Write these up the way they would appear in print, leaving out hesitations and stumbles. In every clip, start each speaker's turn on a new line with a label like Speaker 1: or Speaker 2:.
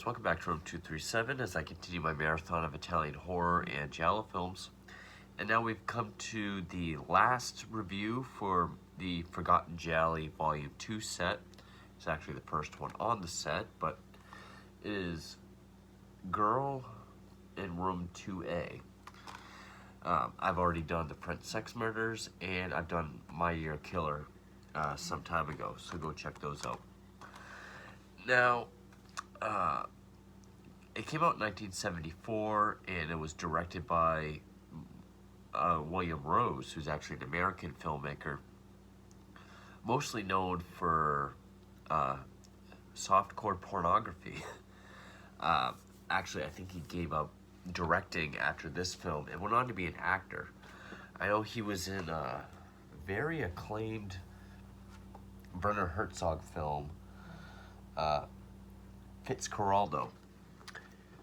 Speaker 1: welcome back to Room 237 as I continue my marathon of Italian horror and Giallo films. And now we've come to the last review for the Forgotten Gialli Volume 2 set. It's actually the first one on the set, but it is Girl in Room 2A. I've already done the French Sex Murders, and I've done My Year Killer some time ago, so go check those out. Now, it came out in 1974, and it was directed by William Rose, who's actually an American filmmaker, mostly known for softcore pornography. Actually, I think he gave up directing after this film and went on to be an actor. I know he was in a very acclaimed Werner Herzog film, Fitzcarraldo.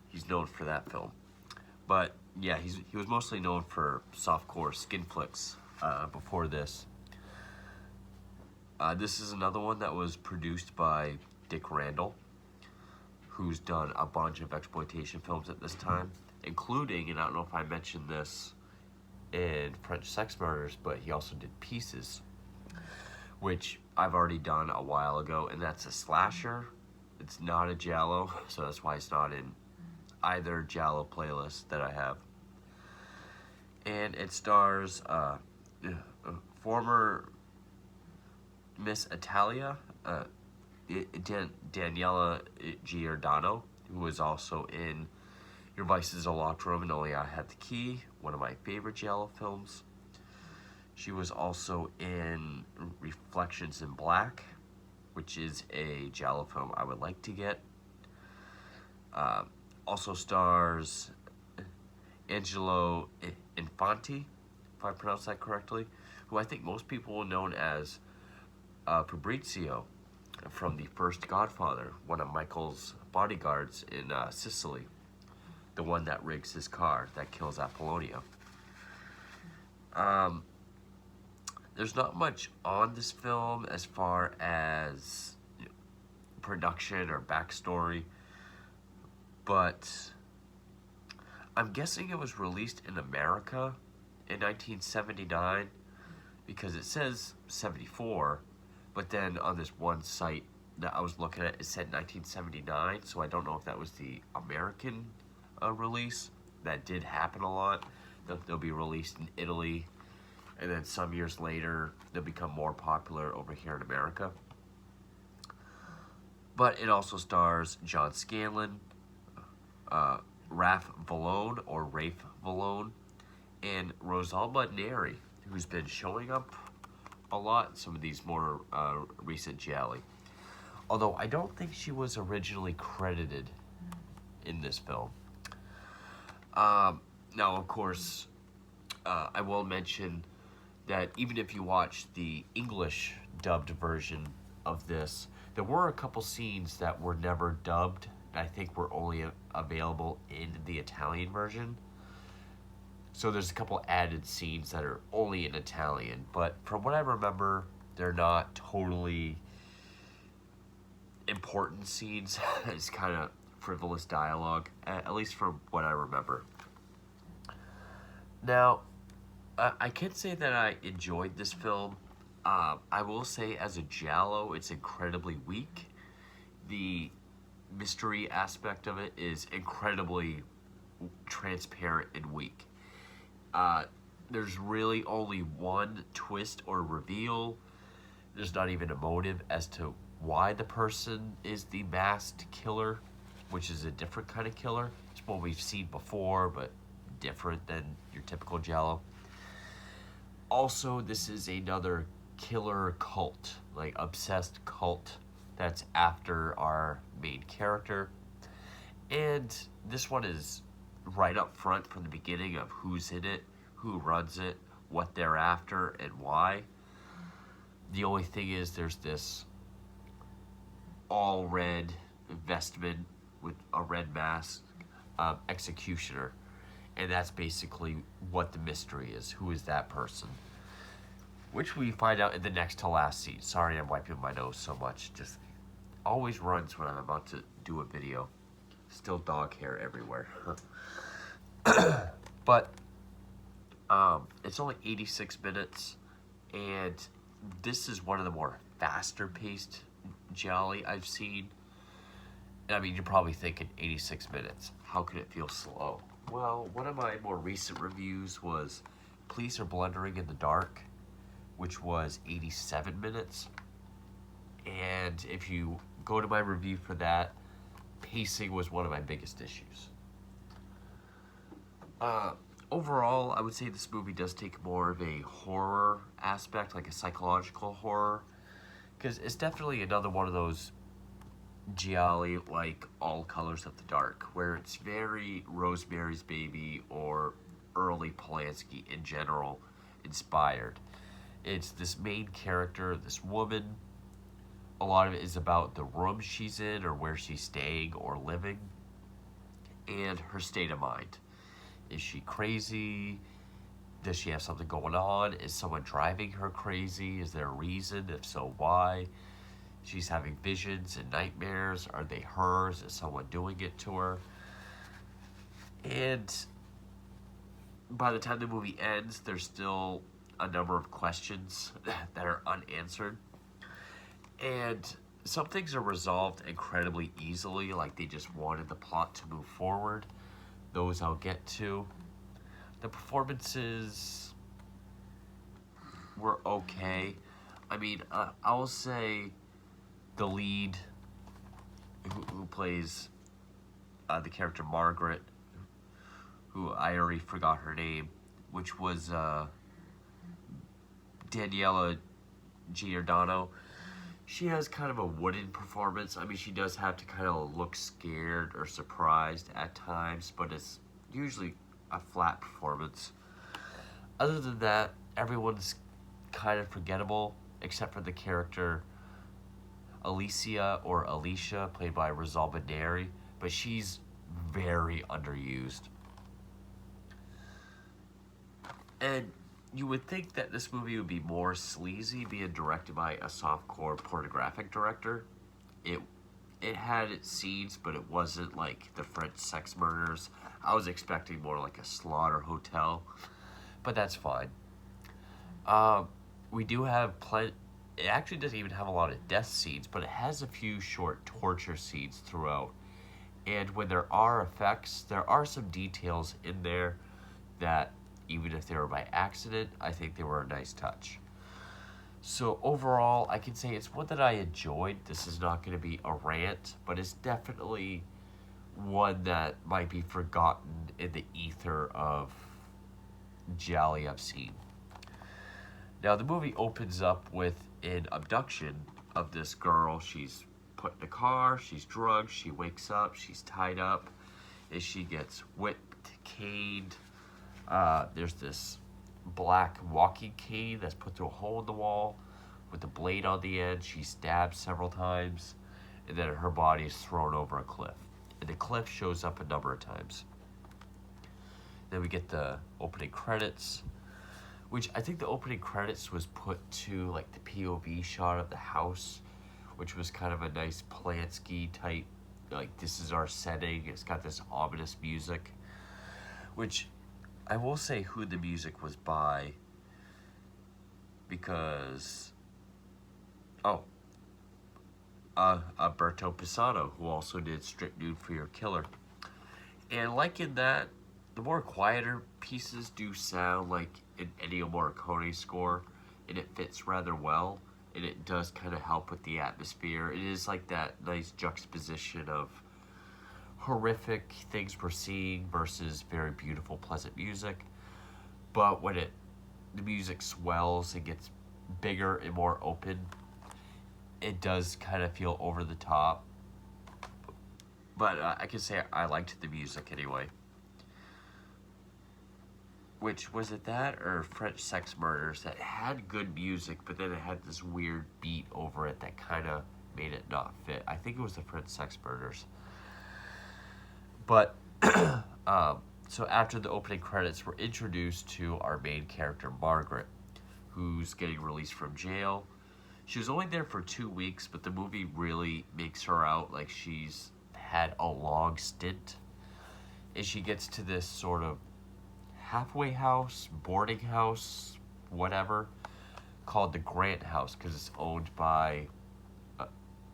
Speaker 1: He's known for that film. But yeah, he was mostly known for softcore skin flicks before this. This is another one that was produced by Dick Randall, who's done a bunch of exploitation films at this time, including, and I don't know if I mentioned this in French Sex Murders, but he also did Pieces, which I've already done a while ago, and that's a slasher. It's not a Giallo, so that's why it's not in either Giallo playlist that I have. And it stars former Miss Italia, Daniela Giordano, who was also in Your Vice is a Locked Room and Only I Had the Key, one of my favorite Giallo films. She was also in Reflections in Black, which is a Giallo film I would like to get. Also stars Angelo Infanti, if I pronounce that correctly, who I think most people will know as Fabrizio from the first Godfather, one of Michael's bodyguards in Sicily, the one that rigs his car that kills Apollonio. There's not much on this film as far as production or backstory, but I'm guessing it was released in America in 1979 because it says 74, but then on this one site that I was looking at, it said 1979, so I don't know if that was the American release. That did happen a lot. They'll be released in Italy, and then some years later, they'll become more popular over here in America. But it also stars John Scanlon, Rafe Vallone, and Rosalba Neri, who's been showing up a lot in some of these more recent Gialli. Although I don't think she was originally credited in this film. Now, of course, I will mention that even if you watch the English dubbed version of this, there were a couple scenes that were never dubbed, and I think were only available in the Italian version. So there's a couple added scenes that are only in Italian, but from what I remember, they're not totally important scenes. It's kind of frivolous dialogue, at least from what I remember. Now, I can say that I enjoyed this film. I will say as a Giallo, it's incredibly weak. The mystery aspect of it is incredibly transparent and weak. There's really only one twist or reveal. There's not even a motive as to why the person is the masked killer, which is a different kind of killer. It's one we've seen before, but different than your typical Giallo. Also, this is another killer cult, like obsessed cult that's after our main character. And this one is right up front from the beginning of who's in it, who runs it, what they're after, and why. The only thing is there's this all red vestment with a red mask executioner, and that's basically what the mystery is. Who is that person? Which we find out in the next to last scene. Sorry I'm wiping my nose so much, just always runs when I'm about to do a video. Still dog hair everywhere. But it's only 86 minutes, and this is one of the more faster paced Giallo I've seen. And I mean, you're probably thinking 86 minutes. How could it feel slow? Well, one of my more recent reviews was Police Are Blundering in the Dark, which was 87 minutes. And if you go to my review for that, pacing was one of my biggest issues. Overall, I would say this movie does take more of a horror aspect, like a psychological horror, because it's definitely another one of those Giallo, like All Colors of the Dark, where it's very Rosemary's Baby or early Polanski in general inspired. It's this main character, this woman. A lot of it is about the room she's in or where she's staying or living and her state of mind. Is she crazy? Does she have something going on? Is someone driving her crazy? Is there a reason? If so, why? She's having visions and nightmares. Are they hers? Is someone doing it to her? And by the time the movie ends, there's still a number of questions that are unanswered. And some things are resolved incredibly easily, like they just wanted the plot to move forward. Those I'll get to. The performances were okay. I mean, I'll say the lead, who plays the character Margaret, who I already forgot her name, which was Daniela Giordano. She has kind of a wooden performance. I mean, she does have to kind of look scared or surprised at times, but it's usually a flat performance. Other than that, everyone's kind of forgettable, except for the character Alicia, played by Rosalba Neri, but she's very underused. And you would think that this movie would be more sleazy, being directed by a softcore pornographic director. It had its scenes, but it wasn't like the French sex murders. I was expecting more like a slaughter hotel, but that's fine. We do have plenty. It actually doesn't even have a lot of death scenes, but it has a few short torture scenes throughout. And when there are effects, there are some details in there that, even if they were by accident, I think they were a nice touch. So overall, I can say it's one that I enjoyed. This is not going to be a rant, but it's definitely one that might be forgotten in the ether of Giallo I've seen. Now, the movie opens up with an abduction of this girl. She's put in a car, she's drugged, she wakes up, she's tied up, and she gets whipped, caned. There's this black walking cane that's put through a hole in the wall with a blade on the end. She's stabbed several times, and then her body is thrown over a cliff. And the cliff shows up a number of times. Then we get the opening credits, which I think the opening credits was put to like the POV shot of the house, which was kind of a nice Polanski type, like this is our setting. It's got this ominous music, which I will say who the music was by, because Alberto Pisano, who also did Strict Nude for Your Killer. And like in that, the more quieter pieces do sound like an Ennio Morricone score, and it fits rather well, and it does kind of help with the atmosphere. It is like that nice juxtaposition of horrific things we're seeing versus very beautiful, pleasant music. But when the music swells and gets bigger and more open, it does kind of feel over the top. But I can say I liked the music anyway. Which, was it that or French Sex Murders that had good music, but then it had this weird beat over it that kind of made it not fit? I think it was the French Sex Murders. But, so after the opening credits, we're introduced to our main character, Margaret, who's getting released from jail. She was only there for 2 weeks, but the movie really makes her out like she's had a long stint. And she gets to this sort of halfway house, boarding house, whatever, called the Grant House because it's owned by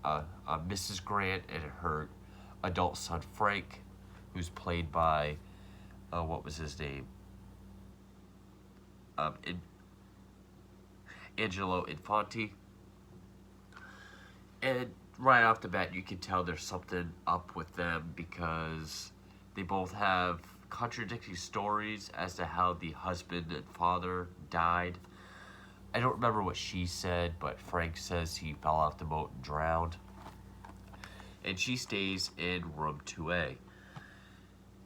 Speaker 1: Mrs. Grant and her adult son Frank, who's played by what was his name? Angelo Infanti. And right off the bat, you can tell there's something up with them because they both have contradicting stories as to how the husband and father died. I don't remember what she said, but Frank says he fell off the boat and drowned. And she stays in room 2A.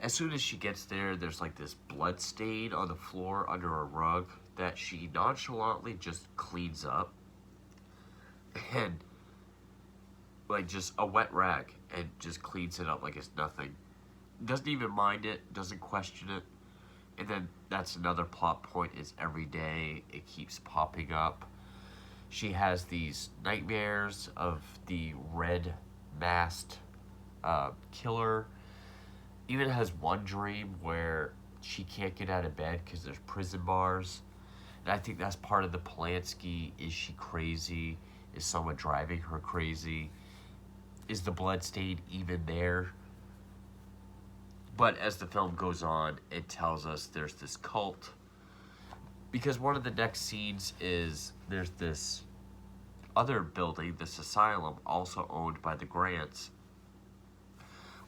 Speaker 1: As soon as she gets there, there's like this blood stain on the floor under a rug that she nonchalantly just cleans up. And like just a wet rag and just cleans it up like it's nothing. Doesn't even mind it, doesn't question it. And then that's another plot point is every day it keeps popping up. She has these nightmares of the red masked killer. Even has one dream where she can't get out of bed because there's prison bars. And I think that's part of the Polanski. Is she crazy? Is someone driving her crazy? Is the blood stain even there? But as the film goes on, it tells us there's this cult. Because one of the next scenes is there's this other building, this asylum, also owned by the Grants,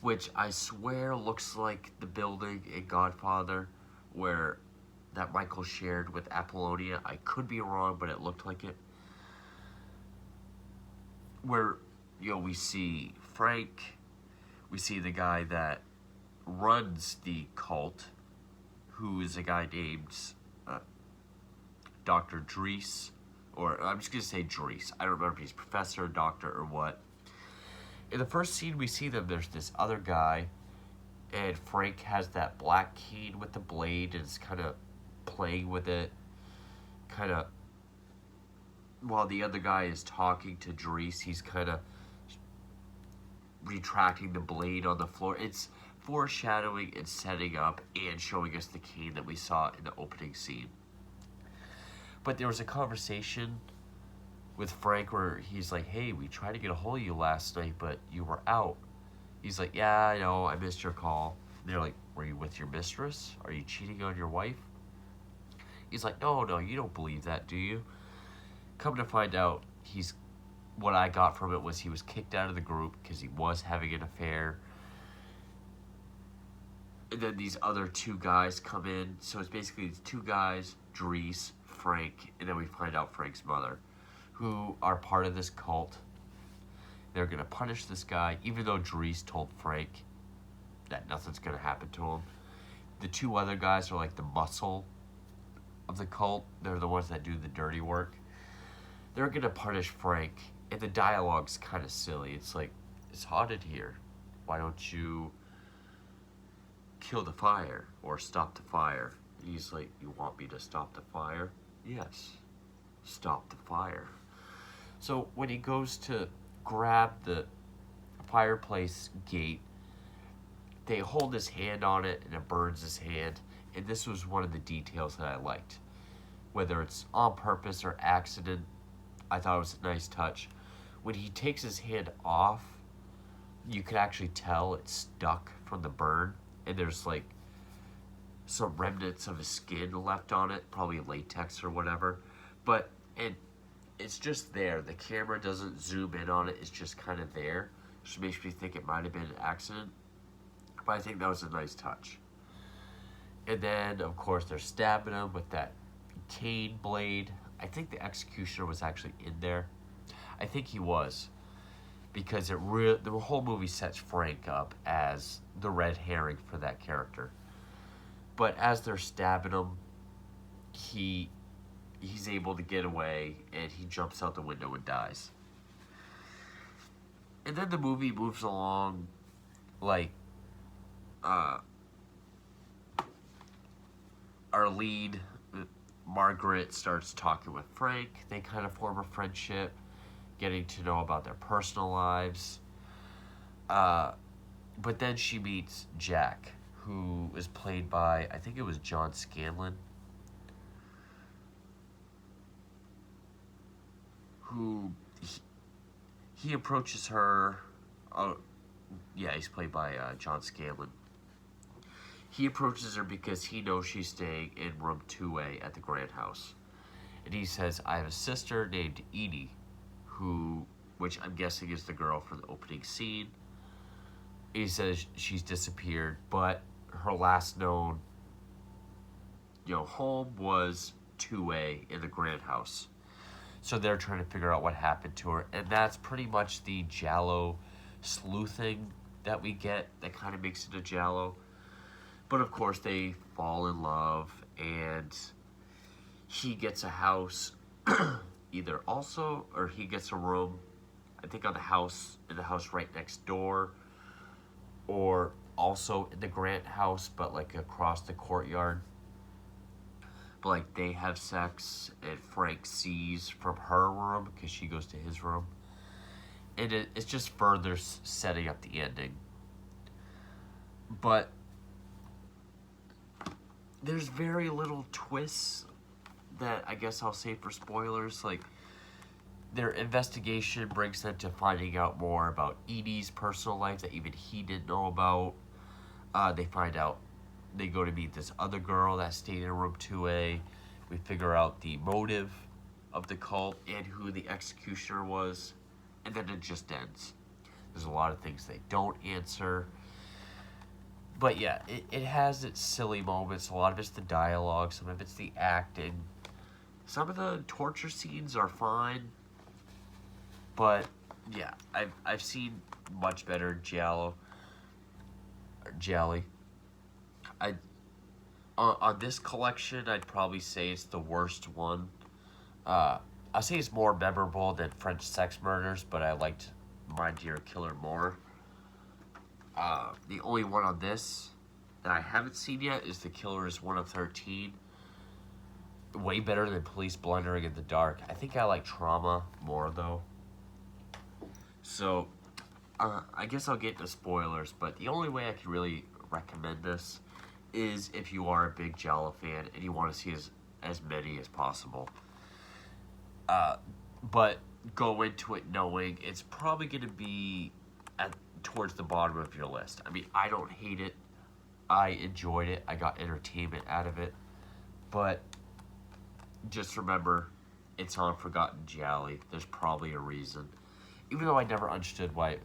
Speaker 1: which I swear looks like the building in Godfather where that Michael shared with Apollonia. I could be wrong, but it looked like it. Where, we see Frank, we see the guy that runs the cult, who is a guy named Dr. Dries, or I'm just going to say Dries. I don't remember if he's professor, doctor, or what. In the first scene we see them, there's this other guy, and Frank has that black cane with the blade and is kind of playing with it, kind of, while the other guy is talking to Dries, he's kind of retracting the blade on the floor. It's foreshadowing and setting up and showing us the cane that we saw in the opening scene. But there was a conversation with Frank where he's like, hey, we tried to get a hold of you last night, but you were out. He's like, yeah, I know, I missed your call. And they're like, were you with your mistress? Are you cheating on your wife? He's like, no, you don't believe that, do you? Come to find out, what I got from it was he was kicked out of the group because he was having an affair. And then these other two guys come in. So it's basically these two guys, Dries, Frank, and then we find out Frank's mother, who are part of this cult. They're going to punish this guy, even though Dries told Frank that nothing's going to happen to him. The two other guys are like the muscle of the cult. They're the ones that do the dirty work. They're going to punish Frank, and the dialogue's kind of silly. It's like, it's hot in here. Why don't you kill the fire or stop the fire? And he's like, you want me to stop the fire? Yes, stop the fire. So when he goes to grab the fireplace gate, they hold his hand on it and it burns his hand. And this was one of the details that I liked. Whether it's on purpose or accident, I thought it was a nice touch. When he takes his hand off, you could actually tell it's stuck from the burn. And there's like some remnants of his skin left on it, probably latex or whatever. But it's just there. The camera doesn't zoom in on it. It's just kind of there. Which makes me think it might have been an accident. But I think that was a nice touch. And then, of course, they're stabbing him with that cane blade. I think the executioner was actually in there. I think he was. Because the whole movie sets Frank up as the red herring for that character. But as they're stabbing him, he's able to get away, and he jumps out the window and dies. And then the movie moves along like our lead, Margaret, starts talking with Frank. They kind of form a friendship, getting to know about their personal lives. But then she meets Jack, who is played by, I think it was John Scanlon, who he approaches her. Uh, yeah, he's played by John Scanlon. He approaches her because he knows she's staying in room 2A at the Grand House. And he says, I have a sister named Edie, who, which I'm guessing is the girl from the opening scene. He says she's disappeared, but her last known, home was 2A in the Grand House. So they're trying to figure out what happened to her. And that's pretty much the Giallo sleuthing that we get that kind of makes it a Giallo. But of course, they fall in love, and he gets a house either also, or he gets a room, I think in the house right next door, or also in the Grant house, but like across the courtyard. But like they have sex, and Frank sees from her room because she goes to his room. And it's just further setting up the ending. But there's very little twists that I guess I'll say for spoilers. Like, their investigation brings them to finding out more about Edie's personal life that even he didn't know about. They find out, they go to meet this other girl that stayed in room 2A. We figure out the motive of the cult and who the executioner was. And then it just ends. There's a lot of things they don't answer. But yeah, it has its silly moments. A lot of it's the dialogue, some of it's the acting. Some of the torture scenes are fine. But yeah, I've seen much better Giallo. Gialli. On this collection, I'd probably say it's the worst one. I'll say it's more memorable than French Sex Murders, but I liked My Dear Killer more. The only one on this that I haven't seen yet is The Killer is One of 13. Way better than Police Blundering in the Dark. I think I like Trauma more, though. So, I guess I'll get into spoilers, but the only way I can really recommend this is if you are a big Giallo fan and you want to see as many as possible. But go into it knowing it's probably going to be towards the bottom of your list. I mean, I don't hate it. I enjoyed it. I got entertainment out of it. But just remember, it's on Forgotten Gialli. There's probably a reason. Even though I never understood why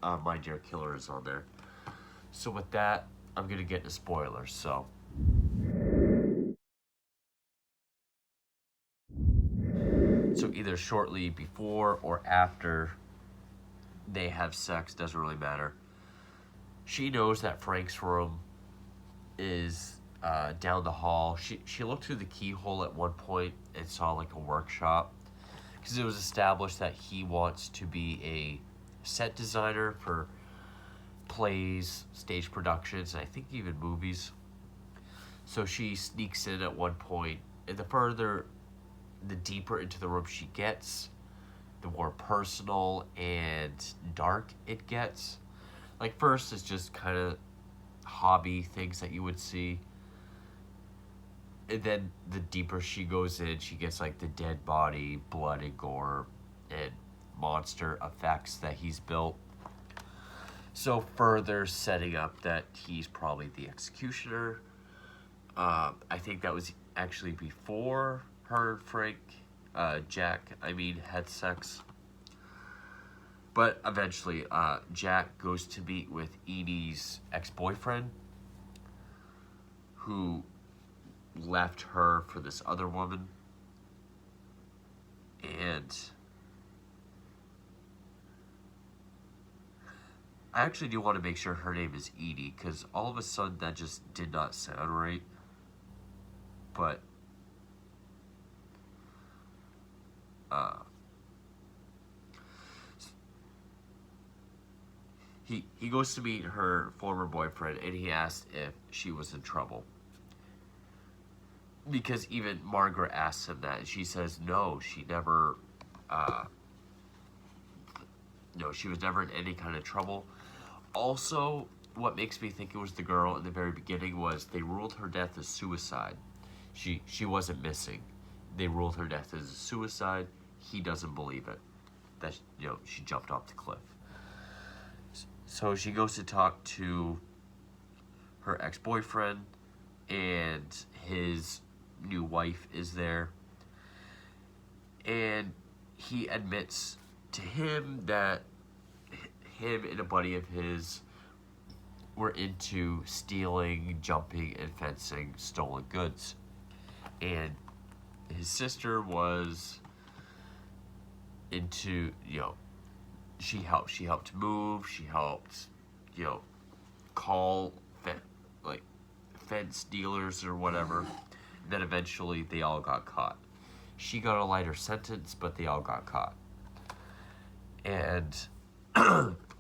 Speaker 1: My Dear Killer is on there. So with that, I'm going to get into spoilers. So either shortly before or after they have sex, doesn't really matter. She knows that Frank's room is down the hall. She looked through the keyhole at one point and saw like a workshop, because it was established that he wants to be a set designer for plays, stage productions, and I think even movies. So she sneaks in at one point, and the deeper into the room she gets, the more personal and dark it gets. Like, first, it's just kind of hobby things that you would see. And then the deeper she goes in, she gets like the dead body, blood and gore, and monster effects that he's built. So further setting up that he's probably the executioner. I think that was actually before her and Frank, Jack, had sex. But eventually, Jack goes to meet with Edie's ex-boyfriend, who left her for this other woman. And I actually do want to make sure her name is Edie, because all of a sudden that just did not sound right. But he goes to meet her former boyfriend, and he asked if she was in trouble. Because even Margaret asks him that, and she says no, she never No, she was never in any kind of trouble. Also, what makes me think it was the girl in the very beginning was they ruled her death as suicide. She wasn't missing. They ruled her death as a suicide. He doesn't believe it. That, she jumped off the cliff. So she goes to talk to her ex-boyfriend, and his new wife is there. And he admits to him that him and a buddy of his were into stealing, jumping, and fencing stolen goods. And his sister was into, she helped move, she helped, call fence dealers or whatever. Then eventually they all got caught. She got a lighter sentence, but they all got caught. And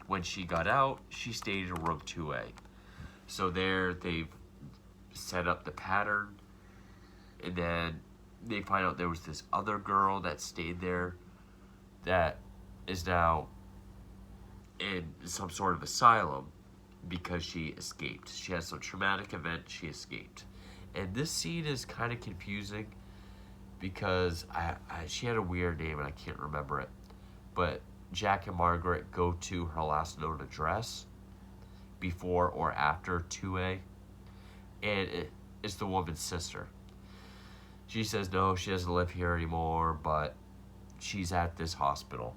Speaker 1: when she got out, she stayed in room 2A. So there they've set up the pattern, and then they find out there was this other girl that stayed there that is now in some sort of asylum because she escaped. She had some traumatic event, she escaped. And this scene is kind of confusing because she had a weird name and I can't remember it. But Jack and Margaret go to her last known address before or after 2A, and it's the woman's sister. She says no, she doesn't live here anymore, but she's at this hospital.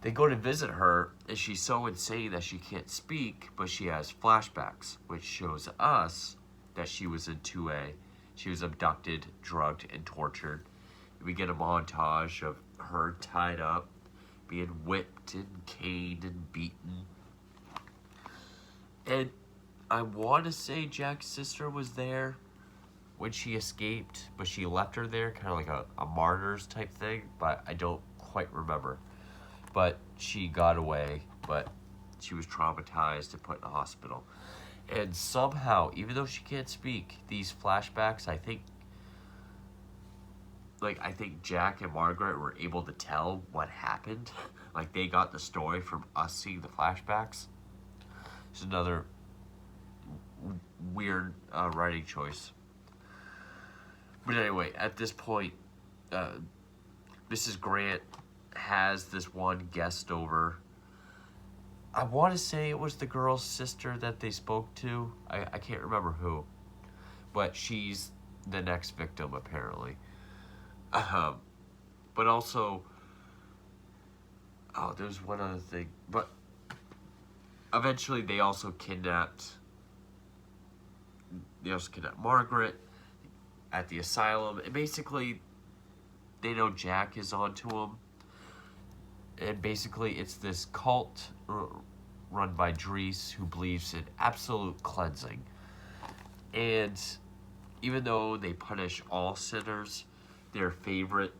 Speaker 1: They go to visit her, and she's so insane that she can't speak, but she has flashbacks, which shows us that she was in 2A. She was abducted, drugged, and tortured. We get a montage of her tied up, being whipped and caned and beaten. And I want to say Jack's sister was there when she escaped, but she left her there, kind of like a martyrs type thing, but I don't quite remember. But she got away, but she was traumatized and put in a hospital. And somehow, even though she can't speak, these flashbacks, I think Jack and Margaret were able to tell what happened. Like, they got the story from us seeing the flashbacks. It's another weird writing choice. But anyway, at this point, Mrs. Grant has this one guest over. I want to say it was the girl's sister that they spoke to. I can't remember who. But she's the next victim, apparently. But also, there's one other thing. But eventually they also kidnapped Margaret at the asylum. And basically, they know Jack is onto him. And basically, it's this cult run by Dries who believes in absolute cleansing. And even though they punish all sinners, their favorite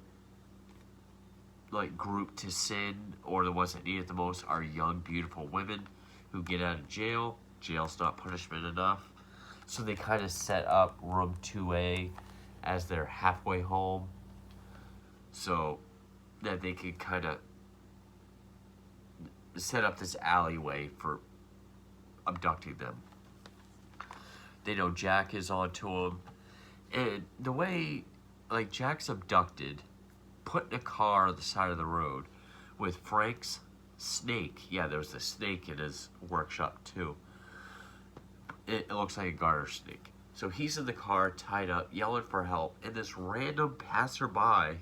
Speaker 1: group to sin, or the ones that need it the most, are young, beautiful women who get out of jail. Jail's not punishment enough. So they kind of set up room 2A as their halfway home, so that they could kind of set up this alleyway for abducting them. They know Jack is onto him, and the way, Jack's abducted, put in a car on the side of the road with Frank's snake. Yeah, there was a snake in his workshop too. It looks like a garter snake. So he's in the car, tied up, yelling for help, and this random passerby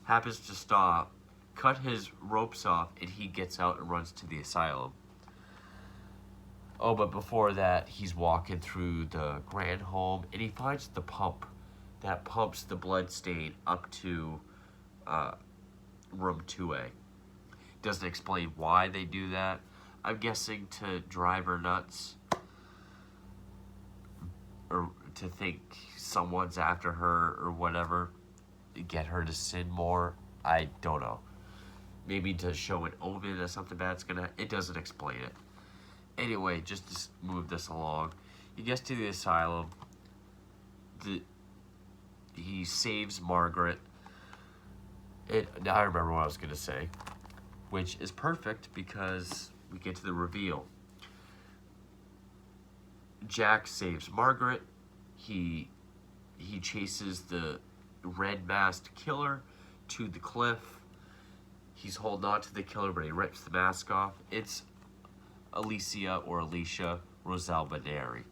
Speaker 1: happens to stop, cut his ropes off, and he gets out and runs to the asylum. Oh, but before that, he's walking through the grand home, and he finds the pump that pumps the blood stain up to room 2A. Doesn't explain why they do that. I'm guessing to drive her nuts, or to think someone's after her or whatever, get her to sin more. I don't know. Maybe to show an omen that something bad's gonna... It doesn't explain it. Anyway, just to move this along, he gets to the asylum. He saves Margaret. Now I remember what I was gonna say. which is perfect because we get to the reveal. Jack saves Margaret. He chases the red-masked killer to the cliff. He's holding on to the killer, but he rips the mask off. It's Alicia Roselle Baneri,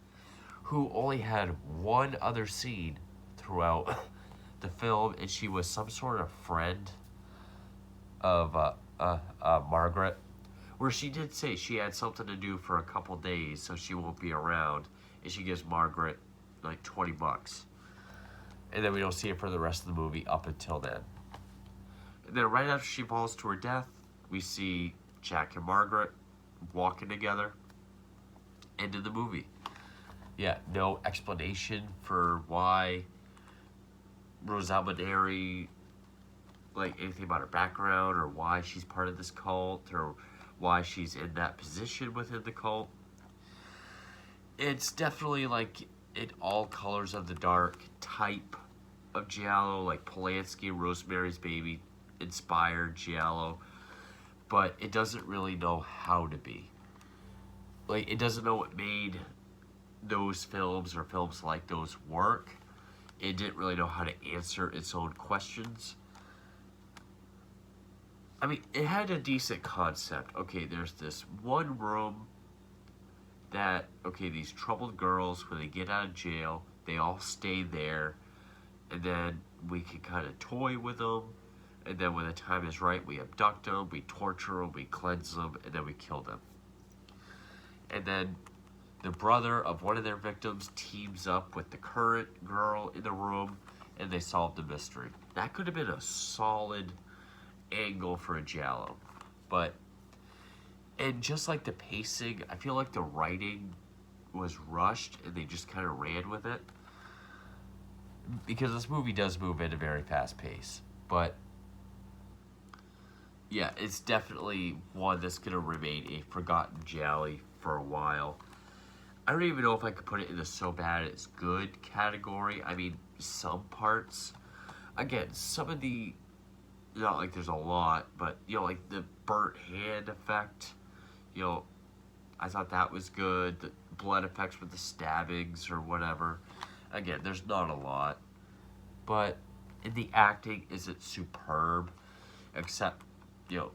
Speaker 1: who only had one other scene throughout the film, and she was some sort of friend of Margaret, where she did say she had something to do for a couple days, so she won't be around, and she gives Margaret like $20. And then we don't see her for the rest of the movie up until then. And then right after she falls to her death, we see Jack and Margaret walking together. End of the movie. Yeah, no explanation for why Roselle Baneri, like anything about her background or why she's part of this cult or why she's in that position within the cult. It's definitely like in all colors of the dark type of Giallo, like Polanski, Rosemary's Baby inspired Giallo, but it doesn't really know how to be. Like, it doesn't know what made those films or films like those work. It didn't really know how to answer its own questions. I mean, it had a decent concept. Okay, there's this one room that, okay, these troubled girls, when they get out of jail, they all stay there, and then we can kind of toy with them, and then when the time is right, we abduct them, we torture them, we cleanse them, and then we kill them. And then the brother of one of their victims teams up with the current girl in the room, and they solve the mystery. That could have been a solid angle for a Giallo. But, and just like the pacing, I feel like the writing was rushed, and they just kind of ran with it. Because this movie does move at a very fast pace. But, yeah, it's definitely one that's going to remain a forgotten Giallo for a while. I don't even know if I could put it in the so bad it's good category. I mean, some parts. Again, some of the, not like there's a lot, but, you know, like the burnt hand effect, you know, I thought that was good. The blood effects with the stabbings or whatever. Again, there's not a lot. But in the acting, is it superb? Except, you know,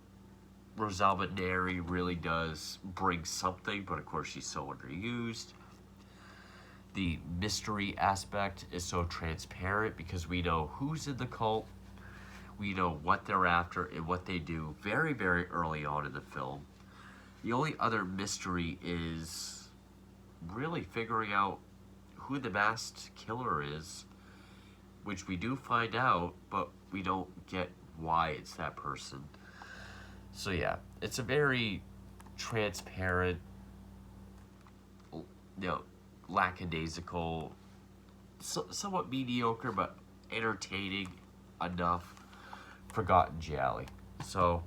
Speaker 1: Roselle Baneri really does bring something, but of course she's so underused. The mystery aspect is so transparent because we know who's in the cult, we know what they're after and what they do very, very early on in the film. The only other mystery is really figuring out who the masked killer is, which we do find out, but we don't get why it's that person. So yeah, it's a very transparent, you know, lackadaisical, somewhat mediocre, but entertaining enough forgotten Giallo. So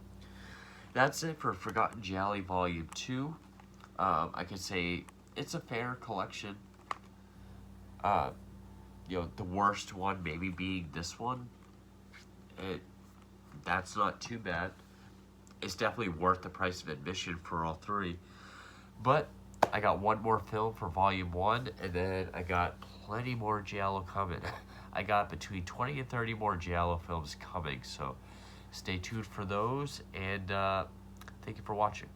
Speaker 1: that's it for Forgotten Giallo Volume 2. I could say it's a fair collection. You know, the worst one maybe being this one. That's not too bad. It's definitely worth the price of admission for all three. But I got one more film for Volume 1, and then I got plenty more Giallo coming. I got between 20 and 30 more Giallo films coming, so stay tuned for those, and thank you for watching.